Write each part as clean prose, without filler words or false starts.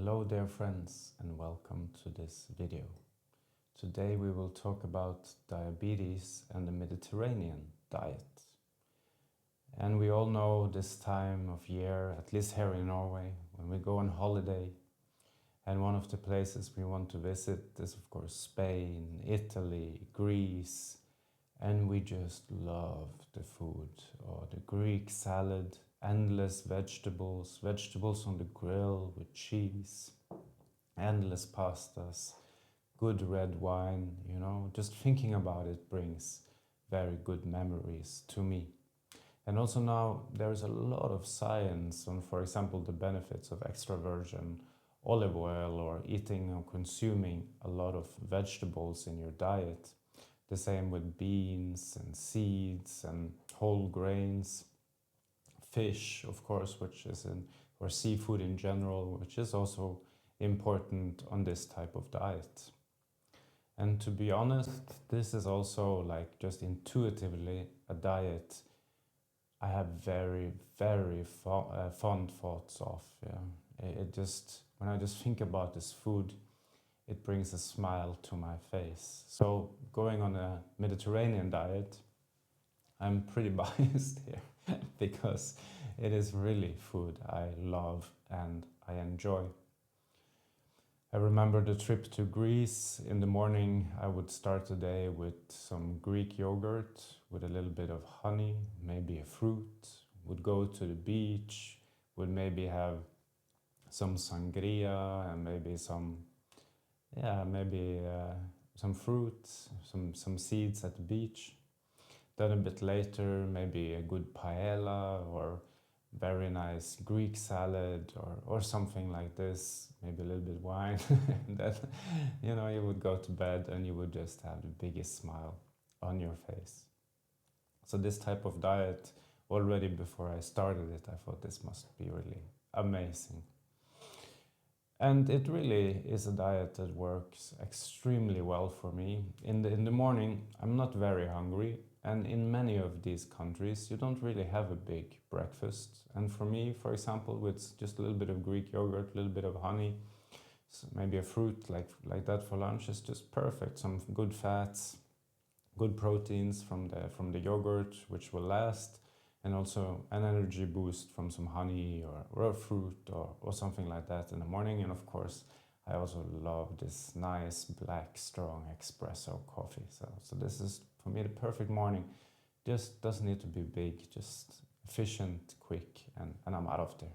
Hello dear friends and welcome to this video. Today we will talk about diabetes and the Mediterranean diet. And we all know this time of year, at least here in Norway, when we go on holiday, and one of the places we want to visit is of course Spain, Italy, Greece, and we just love the food, or the Greek salad, endless vegetables on the grill with cheese, endless pastas, good red wine, just thinking about it brings very good memories to me. And also now there is a lot of science on, for example, the benefits of extra virgin olive oil or eating or consuming a lot of vegetables in your diet. The same with beans and seeds and whole grains. Fish, of course, or seafood in general, which is also important on this type of diet. And to be honest, this is also like just intuitively a diet I have very, very fond thoughts of. When I just think about this food, it brings a smile to my face. So going on a Mediterranean diet, I'm pretty biased here because it is really food I love and I enjoy. I remember the trip to Greece. In the morning, I would start the day with some Greek yogurt with a little bit of honey, maybe a fruit. Would go to the beach, would maybe have some sangria and maybe some fruit, some seeds at the beach. Then a bit later, maybe a good paella or very nice Greek salad or something like this, maybe a little bit wine. And then, you would go to bed and you would just have the biggest smile on your face. So this type of diet, already before I started it, I thought this must be really amazing. And it really is a diet that works extremely well for me. In the morning, I'm not very hungry. And in many of these countries, you don't really have a big breakfast. And for me, for example, with just a little bit of Greek yogurt, a little bit of honey, so maybe a fruit like that for lunch is just perfect. Some good fats, good proteins from the yogurt, which will last, and also an energy boost from some honey or a fruit or something like that in the morning. And of course, I also love this nice black strong espresso coffee. So this is, for me, the perfect morning. Just doesn't need to be big, just efficient, quick, and I'm out of there.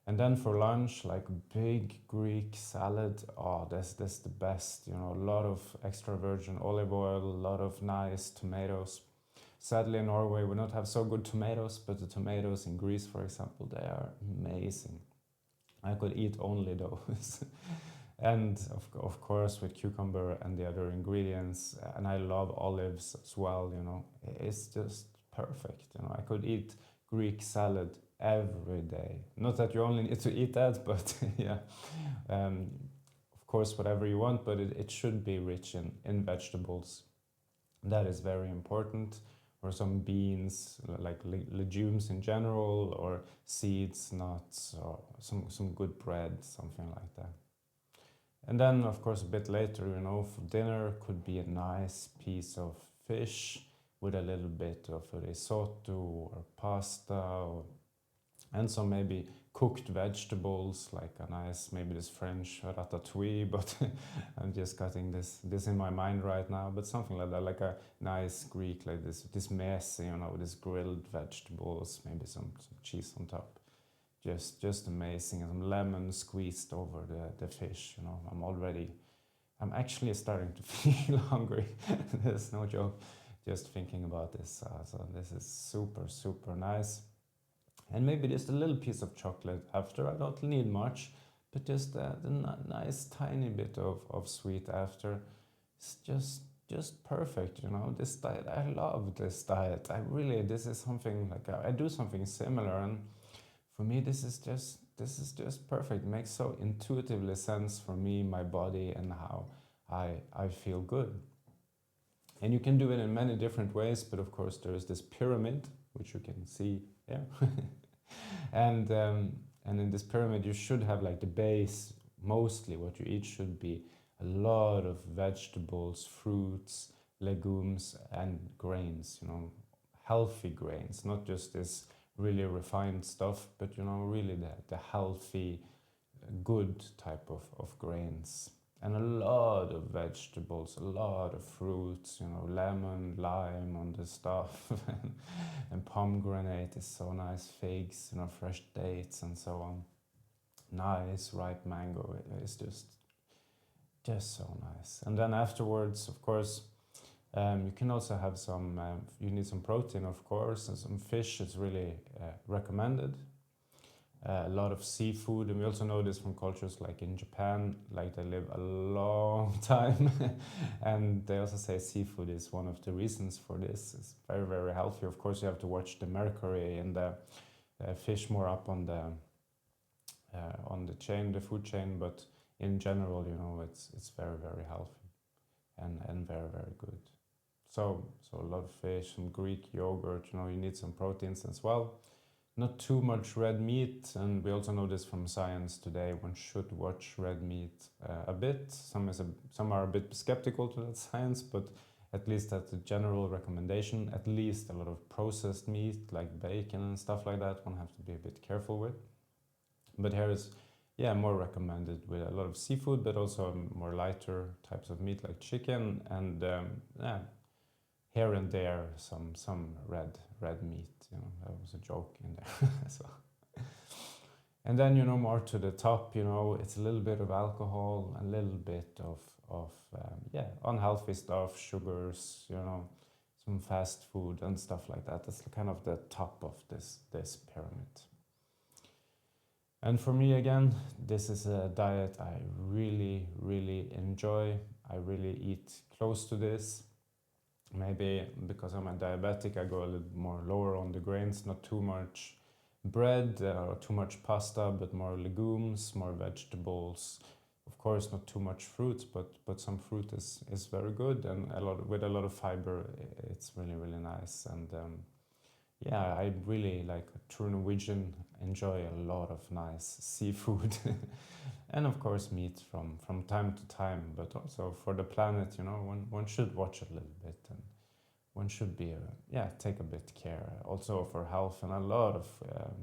And then for lunch, like big Greek salad, that's the best. A lot of extra virgin olive oil, a lot of nice tomatoes. Sadly, in Norway, we don't have so good tomatoes, but the tomatoes in Greece, for example, they are amazing. I could eat only those. And of course, with cucumber and the other ingredients, and I love olives as well, it's just perfect. I could eat Greek salad every day. Not that you only need to eat that, but yeah. Of course, whatever you want, but it should be rich in vegetables. That is very important. Or some beans, like legumes in general, or seeds, nuts, or some good bread, something like that. And then, of course, a bit later, for dinner could be a nice piece of fish with a little bit of risotto or pasta, and some maybe cooked vegetables, like a nice, maybe this French ratatouille, but I'm just cutting this in my mind right now, but something like that, like a nice Greek, like this mess, with this grilled vegetables, maybe some cheese on top. Just amazing, and some lemon squeezed over the fish, I'm actually starting to feel hungry. There's no joke, just thinking about this. So this is super, super nice. And maybe just a little piece of chocolate after. I don't need much, but just the nice tiny bit of sweet after. It's just perfect, this diet. I love this diet. This is something like I do something similar, and for me this is just perfect. It makes so intuitively sense for me, my body, and how I feel good. And you can do it in many different ways, but of course there is this pyramid, which you can see here. And And in this pyramid, you should have like the base, mostly what you eat should be a lot of vegetables, fruits, legumes, and grains, healthy grains, not just this really refined stuff, but really the healthy, good type of grains. And a lot of vegetables, a lot of fruits, lemon, lime on the stuff, and pomegranate is so nice, figs, fresh dates and so on. Nice ripe mango is just so nice. And then afterwards, of course, you can also have you need some protein, of course, and some fish is really recommended. A lot of seafood, and we also know this from cultures like in Japan, like they live a long time, and they also say seafood is one of the reasons for this. It's very, very healthy. Of course, you have to watch the mercury and the fish more up on the chain, the food chain, but in general, it's very, very healthy and very, very good. So a lot of fish, some Greek yogurt, you need some proteins as well. Not too much red meat, and we also know this from science today. One should watch red meat a bit. Some are a bit skeptical to that science, but at least that's a general recommendation. At least a lot of processed meat like bacon and stuff like that, one have to be a bit careful with. But here is, more recommended with a lot of seafood, but also more lighter types of meat like chicken, and here and there some red meat. That was a joke in there. So, and then more to the top, it's a little bit of alcohol, a little bit of unhealthy stuff, sugars, some fast food and stuff like that. That's kind of the top of this pyramid. And for me, again, this is a diet I really, really enjoy. I really eat close to this. Maybe because I'm a diabetic, I go a little more lower on the grains, not too much bread or too much pasta, but more legumes, more vegetables. Of course, not too much fruits, but some fruit is very good, and with a lot of fiber, it's really, really nice. And I really, like a true Norwegian, enjoy a lot of nice seafood. And of course meat from time to time, but also for the planet, one should watch a little bit, and one should be take a bit care also for health. And a lot of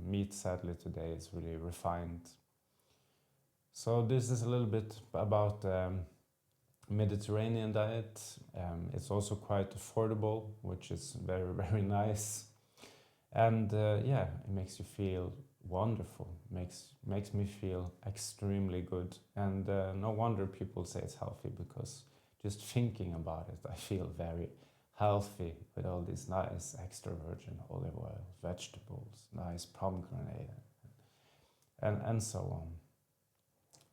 meat, sadly, today is really refined. So this is a little bit about Mediterranean diet. It's also quite affordable, which is very, very nice. And it makes you feel wonderful, makes me feel extremely good. And no wonder people say it's healthy, because just thinking about it, I feel very healthy with all these nice extra virgin olive oil, vegetables, nice pomegranate, and so on.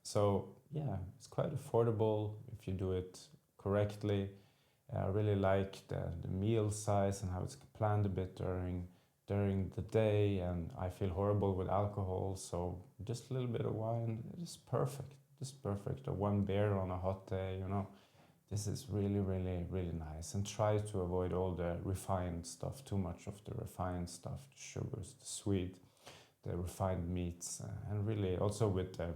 So it's quite affordable if you do it correctly. I really like the meal size and how it's planned a bit during the day, and I feel horrible with alcohol, so just a little bit of wine is perfect, or one beer on a hot day, This is really, really, really nice. And try to avoid all the refined stuff, too much of the refined stuff, the sugars, the sweet, the refined meats, and really also with the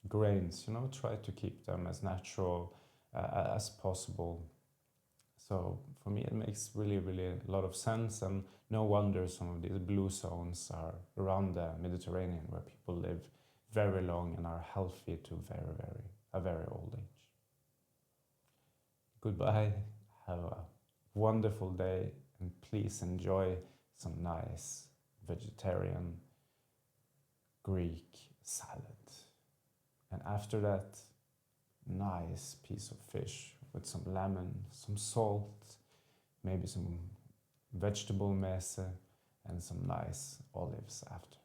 grains, try to keep them as natural as possible. So for me, it makes really, really a lot of sense, and no wonder some of these blue zones are around the Mediterranean, where people live very long and are healthy to a very old age. Goodbye, have a wonderful day, and please enjoy some nice vegetarian Greek salad. And after that, nice piece of fish with some lemon, some salt, maybe some vegetable mese, and some nice olives after.